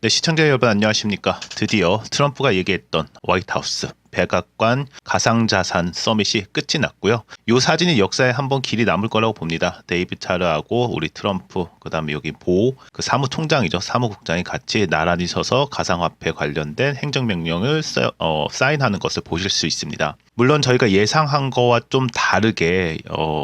네, 시청자 여러분 안녕하십니까. 드디어 트럼프가 얘기했던 화이트하우스 백악관 가상자산 서밋이 끝이 났고요. 이 사진이 역사에 한번 길이 남을 거라고 봅니다. 데이비드 차르하고 우리 트럼프, 그다음에 여기 그 사무총장이죠. 사무국장이 같이 나란히 서서 가상화폐 관련된 행정명령을 사인하는 것을 보실 수 있습니다. 물론 저희가 예상한 거와 좀 다르게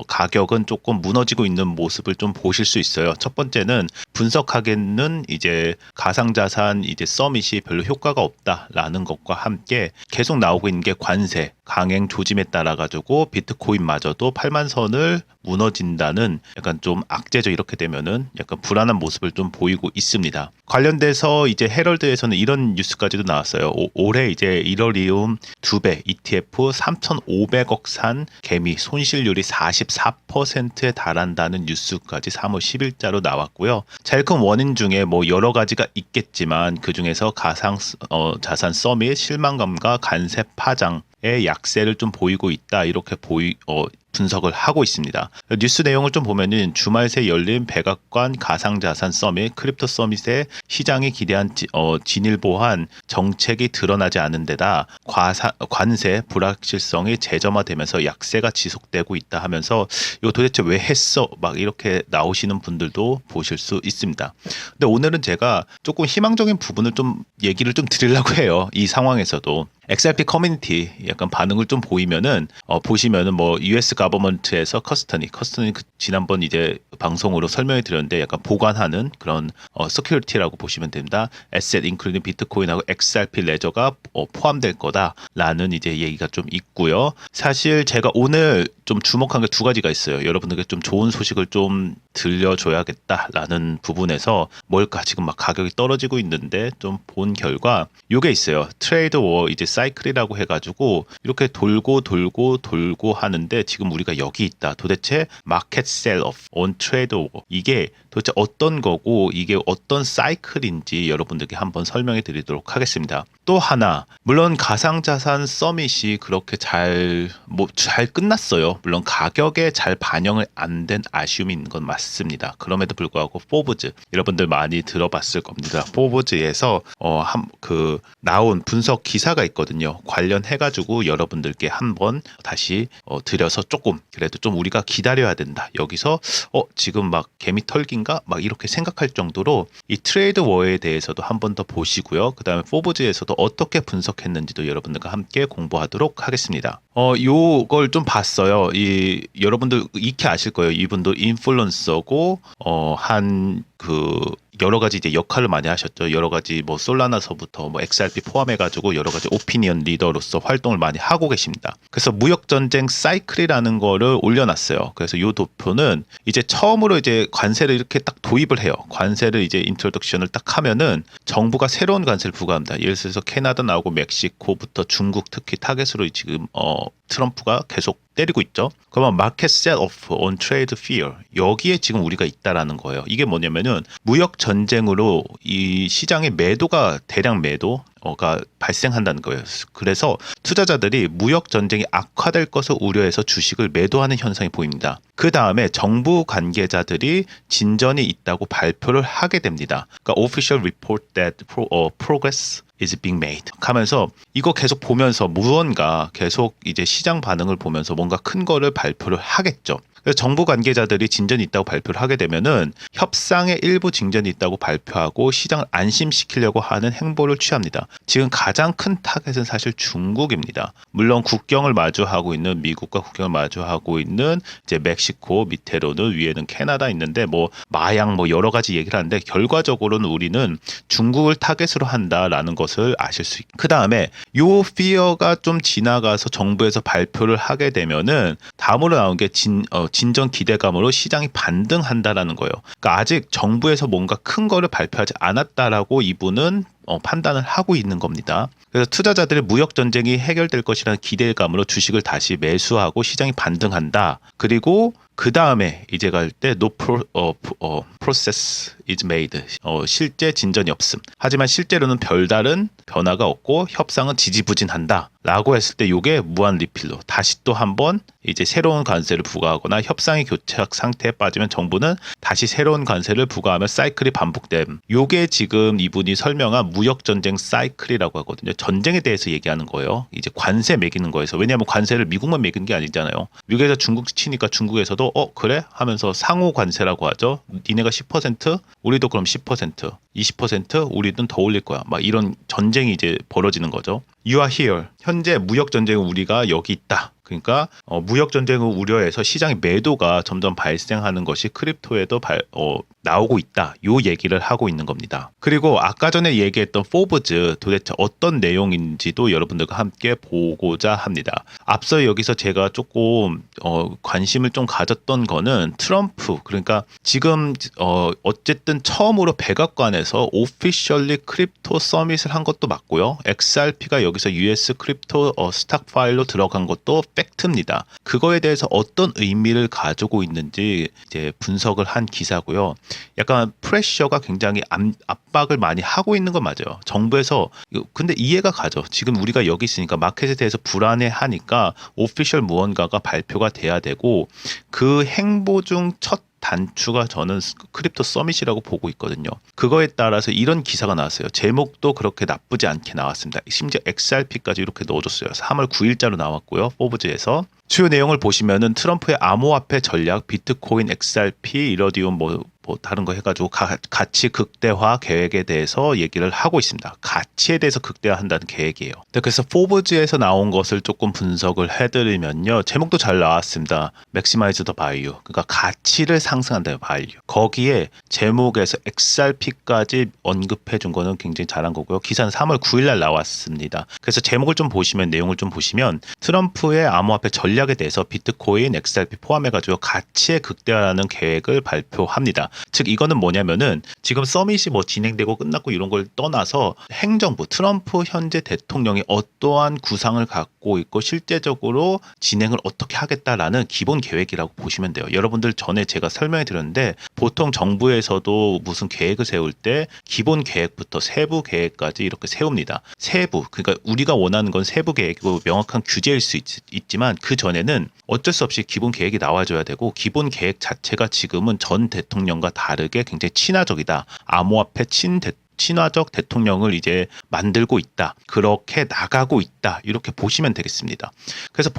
가격은 조금 무너지고 있는 모습을 좀 보실 수 있어요. 첫 번째는 분석하기에는 이제 가상자산 이제 서밋이 별로 효과가 없다라는 것과 함께 계속 나오고 있는 게 관세 강행 조짐에 따라 가지고 비트코인마저도 8만 선을 무너진다는 약간 좀 악재죠. 이렇게 되면은 약간 불안한 모습을 좀 보이고 있습니다. 관련돼서 이제 헤럴드에서는 이런 뉴스까지도 나왔어요. 올해 이제 이더리움 2배 ETF 3,500억 산 개미 손실률이 44%에 달한다는 뉴스까지 3월 10일자로 나왔고요. 제일 큰 원인 중에 뭐 여러 가지가 있겠지만 그 중에서 가상 자산 서밋 실망감과 관세 파장의 약세를 좀 보이고 있다. 이렇게 분석을 하고 있습니다. 뉴스 내용을 좀 보면은 주말 새 열린 백악관 가상자산 서밋, 크립토 서밋의 시장이 기대한 진일보한 정책이 드러나지 않은 데다 관세 불확실성이 재점화되면서 약세가 지속되고 있다 하면서 이거 도대체 왜 했어? 막 이렇게 나오시는 분들도 보실 수 있습니다. 근데 오늘은 제가 조금 희망적인 부분을 좀 얘기를 좀 드리려고 해요. 이 상황에서도. XRP 커뮤니티 약간 반응을 좀 보시면은 뭐 US 가버먼트에서 커스터니 지난번 이제 방송으로 설명해 드렸는데 약간 보관하는 그런 시큐리티라고 보시면 됩니다. 에셋 인클루딩 비트코인하고 XRP 레저가 포함될 거다라는 이제 얘기가 좀 있고요. 사실 제가 오늘 좀 주목한 게 두 가지가 있어요. 여러분들께 좀 좋은 소식을 좀 들려줘야겠다라는 부분에서 뭘까 지금 막 가격이 떨어지고 있는데 좀 본 결과 요게 있어요. 트레이드 워 이제 사이클이라고 해가지고 이렇게 돌고 하는데 지금 우리가 여기 있다. 도대체 마켓 셀오프 온 트레이드 워 이게 도대체 어떤 거고 이게 어떤 사이클인지 여러분들께 한번 설명해 드리도록 하겠습니다. 또 하나, 물론 가상자산 서밋이 그렇게 잘 끝났어요. 물론 가격에 잘 반영을 안 된 아쉬움이 있는 건 맞습니다. 그럼에도 불구하고 포브즈 여러분들 많이 들어봤을 겁니다. 포브즈에서 나온 분석 기사가 있거든요. 관련해가지고 여러분들께 한번 다시 드려서 조금 그래도 좀 우리가 기다려야 된다. 여기서 지금 막 개미 털기인가? 막 이렇게 생각할 정도로 이 트레이드 워에 대해서도 한 번 더 보시고요. 그 다음에 포브즈에서도 어떻게 분석했는지도 여러분들과 함께 공부하도록 하겠습니다. 요걸 좀 봤어요. 여러분들 익히 아실 거예요. 이분도 인플루언서고 여러 가지 이제 역할을 많이 하셨죠. 여러 가지 뭐 솔라나서부터 뭐 XRP 포함해가지고 여러 가지 오피니언 리더로서 활동을 많이 하고 계십니다. 그래서 무역 전쟁 사이클이라는 거를 올려놨어요. 그래서 요 도표는 이제 처음으로 이제 관세를 이렇게 딱 도입을 해요. 관세를 이제 인트로덕션을 딱 하면은 정부가 새로운 관세를 부과합니다. 예를 들어서 캐나다 나오고 멕시코부터 중국 특히 타겟으로 지금 트럼프가 계속 때리고 있죠. 그러면 마켓 셋 오프 온 트레이드 피어 여기에 지금 우리가 있다라는 거예요. 이게 뭐냐면은 무역 전쟁으로 이 시장의 대량 매도가 발생한다는 거예요. 그래서 투자자들이 무역 전쟁이 악화될 것을 우려해서 주식을 매도하는 현상이 보입니다. 그 다음에 정부 관계자들이 진전이 있다고 발표를 하게 됩니다. 그러니까 official report that progress is being made 하면서 이거 계속 보면서 무언가 계속 이제 시장 반응을 보면서 뭔가 큰 거를 발표를 하겠죠. 그래서 정부 관계자들이 진전이 있다고 발표를 하게 되면은 협상의 일부 진전이 있다고 발표하고 시장을 안심시키려고 하는 행보를 취합니다. 지금 가장 큰 타겟은 사실 중국입니다. 물론 국경을 마주하고 있는 미국과 국경을 마주하고 있는 이제 멕시코 밑에로는 위에는 캐나다 있는데 뭐 마약 뭐 여러 가지 얘기를 하는데 결과적으로는 우리는 중국을 타겟으로 한다라는 것을 아실 수 있고 그 다음에 요 피어가 좀 지나가서 정부에서 발표를 하게 되면은 다음으로 나온 게 진전 기대감으로 시장이 반등한다라는 거예요. 그러니까 아직 정부에서 뭔가 큰 거를 발표하지 않았다라고 이분은 판단을 하고 있는 겁니다. 그래서 투자자들의 무역 전쟁이 해결될 것이라는 기대감으로 주식을 다시 매수하고 시장이 반등한다. 그리고 그 다음에 이제 갈 때 no process is made. 실제 진전이 없음. 하지만 실제로는 별다른 변화가 없고 협상은 지지부진한다. 라고 했을 때 이게 무한 리필로 다시 또 한번 이제 새로운 관세를 부과하거나 협상이 교착 상태에 빠지면 정부는 다시 새로운 관세를 부과하며 사이클이 반복됨. 요게 지금 이분이 설명한 무역전쟁 사이클이라고 하거든요. 전쟁에 대해서 얘기하는 거예요. 이제 관세 매기는 거에서. 왜냐하면 관세를 미국만 매기는 게 아니잖아요. 미국에서 중국 치니까 중국에서도 그래? 하면서 상호 관세라고 하죠. 니네가 10% 우리도 그럼 10% 20% 우리는 더 올릴 거야. 막 이런 전쟁이 이제 벌어지는 거죠. You are here. 현재 무역 전쟁은 우리가 여기 있다. 그러니까 무역 전쟁을 우려해서 시장의 매도가 점점 발생하는 것이 크립토에도 나오고 있다. 요 얘기를 하고 있는 겁니다. 그리고 아까 전에 얘기했던 포브즈 도대체 어떤 내용인지도 여러분들과 함께 보고자 합니다. 앞서 여기서 제가 조금 관심을 좀 가졌던 거는 트럼프, 그러니까 지금 어쨌든 처음으로 백악관에서 오피셜리 크립토 서밋을 한 것도 맞고요. XRP가 여기서 US 크립토 스탁 파일로 들어간 것도 팩트입니다. 그거에 대해서 어떤 의미를 가지고 있는지 이제 분석을 한 기사고요. 약간 프레셔가 굉장히 압박을 많이 하고 있는 건 맞아요. 정부에서. 근데 이해가 가죠. 지금 우리가 여기 있으니까 마켓에 대해서 불안해하니까 오피셜 무언가가 발표가 돼야 되고, 그 행보 중 첫 단추가 저는 크립토 서밋이라고 보고 있거든요. 그거에 따라서 이런 기사가 나왔어요. 제목도 그렇게 나쁘지 않게 나왔습니다. 심지어 XRP까지 이렇게 넣어줬어요. 3월 9일자로 나왔고요. 포브즈에서. 주요 내용을 보시면은 트럼프의 암호화폐 전략, 비트코인, XRP, 이러디움 뭐 다른 거 해가지고 가치 극대화 계획에 대해서 얘기를 하고 있습니다. 가치에 대해서 극대화한다는 계획이에요. 그래서 포브즈에서 나온 것을 조금 분석을 해드리면요. 제목도 잘 나왔습니다. Maximize the value. 그러니까 가치를 상승한다는 value. 거기에 제목에서 XRP까지 언급해 준 거는 굉장히 잘한 거고요. 기사는 3월 9일 날 나왔습니다. 그래서 제목을 좀 보시면, 내용을 좀 보시면 트럼프의 암호화폐 전략에 대해서 비트코인, XRP 포함해가지고 가치의 극대화라는 계획을 발표합니다. 즉 이거는 뭐냐면은 지금 서밋이 뭐 진행되고 끝났고 이런 걸 떠나서 행정부, 트럼프 현재 대통령이 어떠한 구상을 갖고 있고 실제적으로 진행을 어떻게 하겠다라는 기본 계획이라고 보시면 돼요. 여러분들 전에 제가 설명해 드렸는데 보통 정부에서도 무슨 계획을 세울 때 기본 계획부터 세부 계획까지 이렇게 세웁니다. 세부, 그러니까 우리가 원하는 건 세부 계획이고 명확한 규제일 수 있지만 그 전에는 어쩔 수 없이 기본 계획이 나와줘야 되고, 기본 계획 자체가 지금은 전 대통령과 다르게 굉장히 친화적이다. 암호화폐 친화적 대통령을 이제 만들고 있다. 그렇게 나가고 있다. 이렇게 보시면 되겠습니다. 그래서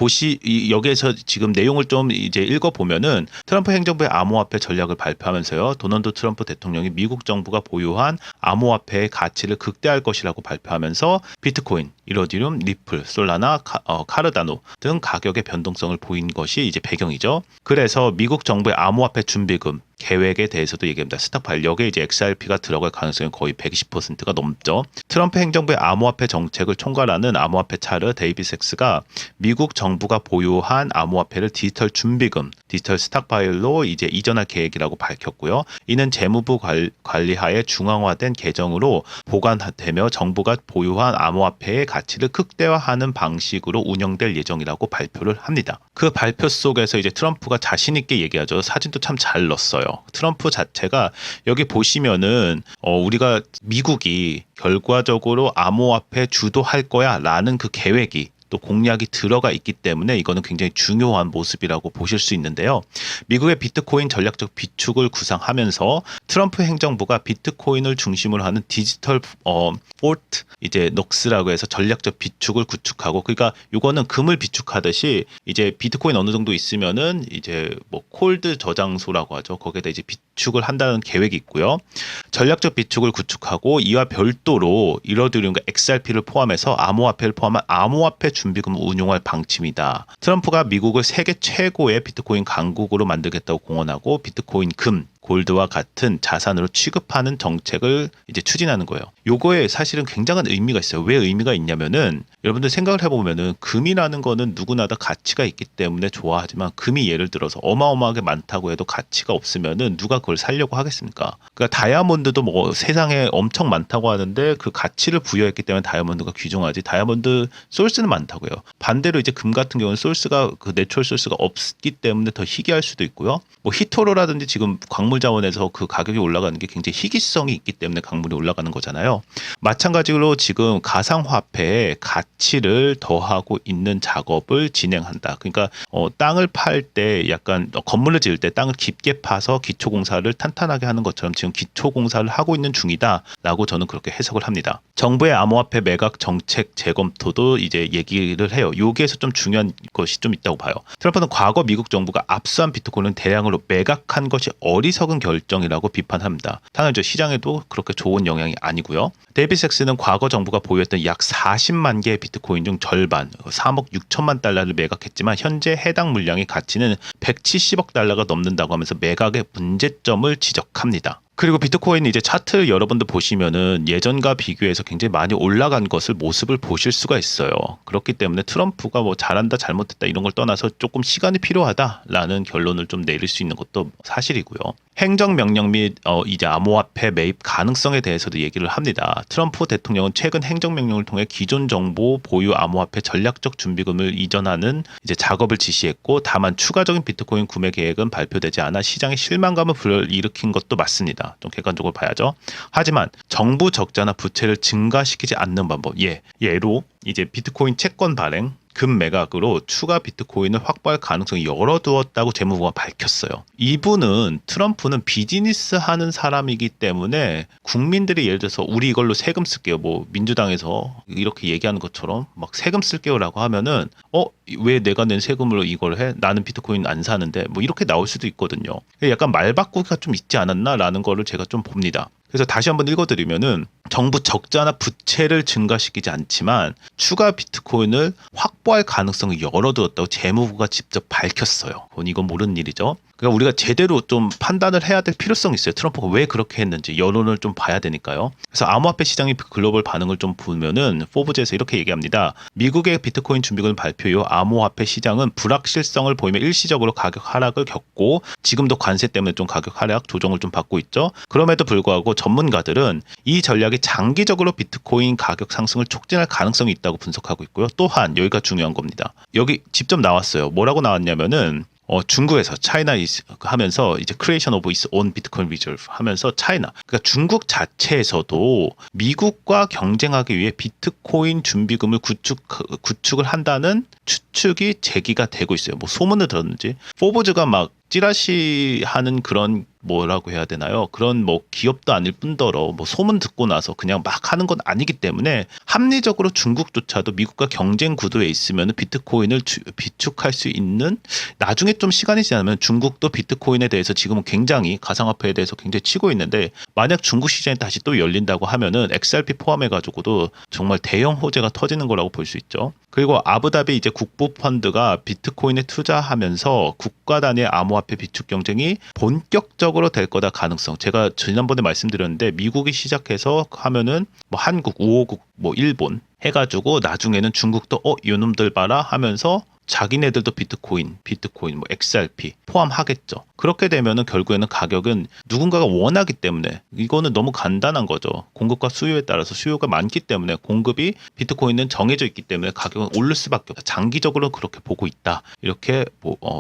여기에서 지금 내용을 좀 이제 읽어보면은 트럼프 행정부의 암호화폐 전략을 발표하면서요. 도널드 트럼프 대통령이 미국 정부가 보유한 암호화폐의 가치를 극대화할 것이라고 발표하면서 비트코인, 이러디움, 리플, 솔라나, 카르다노 등 가격의 변동성을 보인 것이 이제 배경이죠. 그래서 미국 정부의 암호화폐 준비금 계획에 대해서도 얘기합니다. 스탁파일, 여기에 이제 XRP가 들어갈 가능성이 거의 120%가 넘죠. 트럼프 행정부의 암호화폐 정책을 총괄하는 암호화폐 차르 데이비 섹스가 미국 정부가 보유한 암호화폐를 디지털 준비금, 디지털 스탁파일로 이제 이전할 계획이라고 밝혔고요. 이는 재무부 관리하에 중앙화된 계정으로 보관되며 정부가 보유한 암호화폐의 가치를 극대화하는 방식으로 운영될 예정이라고 발표를 합니다. 그 발표 속에서 이제 트럼프가 자신 있게 얘기하죠. 사진도 참 잘 넣었어요. 트럼프 자체가 여기 보시면은 우리가 미국이 결과적으로 암호화폐 주도할 거야 라는 그 계획이 또 공약이 들어가 있기 때문에 이거는 굉장히 중요한 모습이라고 보실 수 있는데요. 미국의 비트코인 전략적 비축을 구상하면서 트럼프 행정부가 비트코인을 중심으로 하는 디지털 포트 이제 녹스라고 해서 전략적 비축을 구축하고, 그러니까 이거는 금을 비축하듯이 이제 비트코인 어느 정도 있으면은 이제 뭐 콜드 저장소라고 하죠. 거기에다 이제 비축을 한다는 계획이 있고요. 전략적 비축을 구축하고 이와 별도로 이러디움과 XRP를 포함해서 암호화폐를 포함한 암호화폐 준비금을 운용할 방침이다. 트럼프가 미국을 세계 최고의 비트코인 강국으로 만들겠다고 공언하고 비트코인 금, 골드와 같은 자산으로 취급하는 정책을 이제 추진하는 거예요. 요거에 사실은 굉장한 의미가 있어요. 왜 의미가 있냐면은 여러분들 생각을 해보면은 금이라는 거는 누구나 다 가치가 있기 때문에 좋아하지만 금이 예를 들어서 어마어마하게 많다고 해도 가치가 없으면은 누가 그걸 사려고 하겠습니까? 그러니까 다이아몬드도 뭐 세상에 엄청 많다고 하는데 그 가치를 부여했기 때문에 다이아몬드가 귀중하지 다이아몬드 소스는 많다고요. 반대로 이제 금 같은 경우는 소스가 그 내추럴 소스가 없기 때문에 더 희귀할 수도 있고요. 뭐 히토로라든지 지금 광물 자원에서 그 가격이 올라가는 게 굉장히 희귀성이 있기 때문에 광물이 올라가는 거잖아요. 마찬가지로 지금 가상화폐에 가치를 더하고 있는 작업을 진행한다. 그러니까 땅을 팔 때 약간 건물을 지을 때 땅을 깊게 파서 기초공사를 탄탄하게 하는 것처럼 지금 기초공사를 하고 있는 중이다라고 저는 그렇게 해석을 합니다. 정부의 암호화폐 매각 정책 재검토도 이제 얘기를 해요. 여기에서 좀 중요한 것이 좀 있다고 봐요. 트럼프는 과거 미국 정부가 압수한 비트코인을 대량으로 매각한 것이 어리석은 결정이라고 비판합니다. 당연히 시장에도 그렇게 좋은 영향이 아니고요. 데이비드 섹스는 과거 정부가 보유했던 약 40만 개의 비트코인 중 절반, 3억 6천만 달러를 매각했지만 현재 해당 물량의 가치는 170억 달러가 넘는다고 하면서 매각의 문제점을 지적합니다. 그리고 비트코인 이제 차트 여러분들 보시면은 예전과 비교해서 굉장히 많이 올라간 것을 모습을 보실 수가 있어요. 그렇기 때문에 트럼프가 뭐 잘한다 잘못했다 이런 걸 떠나서 조금 시간이 필요하다라는 결론을 좀 내릴 수 있는 것도 사실이고요. 행정명령 및 이제 암호화폐 매입 가능성에 대해서도 얘기를 합니다. 트럼프 대통령은 최근 행정명령을 통해 기존 정보 보유 암호화폐 전략적 준비금을 이전하는 이제 작업을 지시했고 다만 추가적인 비트코인 구매 계획은 발표되지 않아 시장에 실망감을 불러일으킨 것도 맞습니다. 좀 객관적으로 봐야죠. 하지만 정부 적자나 부채를 증가시키지 않는 방법, 예로 이제 비트코인 채권 발행, 금 매각으로 추가 비트코인을 확보할 가능성이 열어두었다고 재무부가 밝혔어요. 이분은 트럼프는 비즈니스 하는 사람이기 때문에 국민들이 예를 들어서 우리 이걸로 세금 쓸게요. 뭐 민주당에서 이렇게 얘기하는 것처럼 막 세금 쓸게요라고 하면은 왜 내가 낸 세금으로 이걸 해? 나는 비트코인 안 사는데 뭐 이렇게 나올 수도 있거든요. 약간 말바꾸기가 좀 있지 않았나라는 거를 제가 좀 봅니다. 그래서 다시 한번 읽어드리면은 정부 적자나 부채를 증가시키지 않지만 추가 비트코인을 확보할 가능성을 열어두었다고 재무부가 직접 밝혔어요. 이건 모르는 일이죠. 그러니까 우리가 제대로 좀 판단을 해야 될 필요성이 있어요. 트럼프가 왜 그렇게 했는지 여론을 좀 봐야 되니까요. 그래서 암호화폐 시장의 글로벌 반응을 좀 보면은 포브즈에서 이렇게 얘기합니다. 미국의 비트코인 준비금 발표 이후 암호화폐 시장은 불확실성을 보이며 일시적으로 가격 하락을 겪고 지금도 관세 때문에 좀 가격 하락 조정을 좀 받고 있죠. 그럼에도 불구하고 전문가들은 이 전략이 장기적으로 비트코인 가격 상승을 촉진할 가능성이 있다고 분석하고 있고요. 또한 여기가 중요한 겁니다. 여기 직접 나왔어요. 뭐라고 나왔냐면은 중국에서 차이나 하면서 이제 creation of its own Bitcoin reserve 하면서 차이나 그러니까 중국 자체에서도 미국과 경쟁하기 위해 비트코인 준비금을 구축을 한다는 추측이 제기가 되고 있어요. 뭐 소문을 들었는지 포브즈가 막 찌라시 하는 그런 뭐라고 해야 되나요? 그런 뭐 기업도 아닐 뿐더러 뭐 소문 듣고 나서 그냥 막 하는 건 아니기 때문에 합리적으로 중국조차도 미국과 경쟁 구도에 있으면 비트코인을 비축할 수 있는 나중에 좀 시간이 지나면 중국도 비트코인에 대해서 지금은 굉장히 가상화폐에 대해서 굉장히 치고 있는데 만약 중국 시장이 다시 또 열린다고 하면은 XRP 포함해가지고도 정말 대형 호재가 터지는 거라고 볼 수 있죠. 그리고 아부다비 이제 국부 펀드가 비트코인에 투자하면서 국가 단위의 암호화폐 비축 경쟁이 본격적으로 될 거다 가능성. 제가 지난번에 말씀드렸는데 미국이 시작해서 하면은 뭐 한국, 우호국, 뭐 일본 해가지고 나중에는 중국도 요놈들 봐라 하면서 자기네들도 비트코인, 뭐 XRP 포함하겠죠. 그렇게 되면은 결국에는 가격은 누군가가 원하기 때문에 이거는 너무 간단한 거죠. 공급과 수요에 따라서 수요가 많기 때문에 공급이 비트코인은 정해져 있기 때문에 가격은 오를 수밖에 없다. 장기적으로 그렇게 보고 있다. 이렇게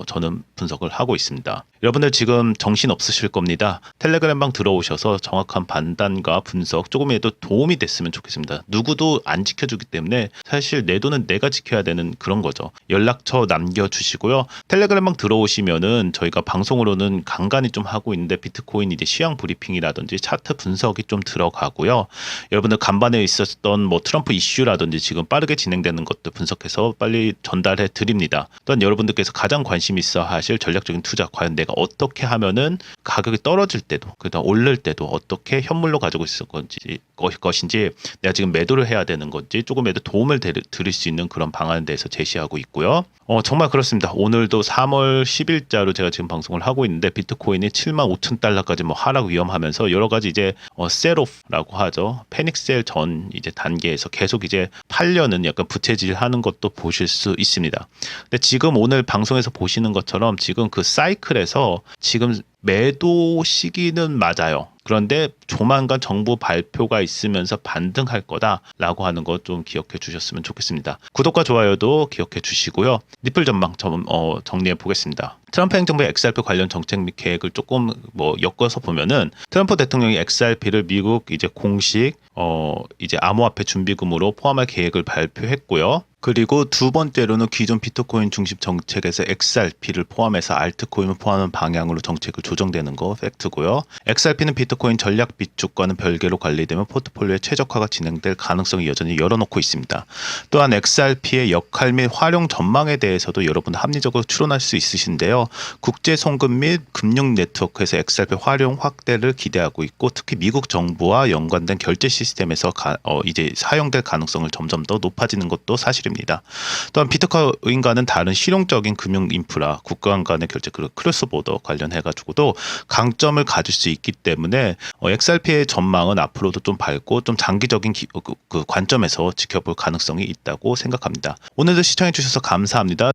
저는 분석을 하고 있습니다. 여러분들 지금 정신 없으실 겁니다. 텔레그램방 들어오셔서 정확한 판단과 분석 조금이라도 도움이 됐으면 좋겠습니다. 누구도 안 지켜주기 때문에 사실 내 돈은 내가 지켜야 되는 그런 거죠. 연락처 남겨주시고요. 텔레그램방 들어오시면은 저희가 방송으로는 간간히 좀 하고 있는데 비트코인 이제 시황 브리핑이라든지 차트 분석이 좀 들어가고요. 여러분들 간밤에 있었던 뭐 트럼프 이슈라든지 지금 빠르게 진행되는 것도 분석해서 빨리 전달해 드립니다. 또한 여러분들께서 가장 관심 있어 하실 전략적인 투자 과연 내가 어떻게 하면은 가격이 떨어질 때도 그다음 오를 때도 어떻게 현물로 가지고 있을 것인지 내가 지금 매도를 해야 되는 건지 조금이라도 도움을 드릴 수 있는 그런 방안에 대해서 제시하고 있고요. 정말 그렇습니다. 오늘도 3월 10일자로 제가 지금 방송을 하고 있는데 비트코인이 75,000달러까지 뭐 하락 위험하면서 여러 가지 이제 셀오프라고 하죠. 패닉셀 전 이제 단계에서 계속 이제 팔려는 약간 부채질하는 것도 보실 수 있습니다. 근데 지금 오늘 방송에서 보시는 것처럼 지금 그 사이클에서 지금 매도 시기는 맞아요. 그런데 조만간 정부 발표가 있으면서 반등할 거다라고 하는 것 좀 기억해 주셨으면 좋겠습니다. 구독과 좋아요도 기억해 주시고요. 리플 전망 정리해 보겠습니다. 트럼프 행정부의 XRP 관련 정책 및 계획을 조금 엮어서 보면은 트럼프 대통령이 XRP를 미국 이제 공식 이제 암호화폐 준비금으로 포함할 계획을 발표했고요. 그리고 두 번째로는 기존 비트코인 중심 정책에서 XRP를 포함해서 알트코인을 포함하는 방향으로 정책을 조정되는 거 팩트고요. XRP는 비트코인 전략 비축과는 별개로 관리되며 포트폴리오의 최적화가 진행될 가능성이 여전히 열어놓고 있습니다. 또한 XRP의 역할 및 활용 전망에 대해서도 여러분 합리적으로 추론할 수 있으신데요. 국제 송금 및 금융 네트워크에서 XRP 활용 확대를 기대하고 있고 특히 미국 정부와 연관된 결제 시스템에서 이제 사용될 가능성을 점점 더 높아지는 것도 사실입니다. 또한 비트코인과는 다른 실용적인 금융 인프라, 국가 간의 결제 크로스보더 관련해가지고도 강점을 가질 수 있기 때문에 XRP의 전망은 앞으로도 좀 밝고 좀 장기적인 그 관점에서 지켜볼 가능성이 있다고 생각합니다. 오늘도 시청해 주셔서 감사합니다.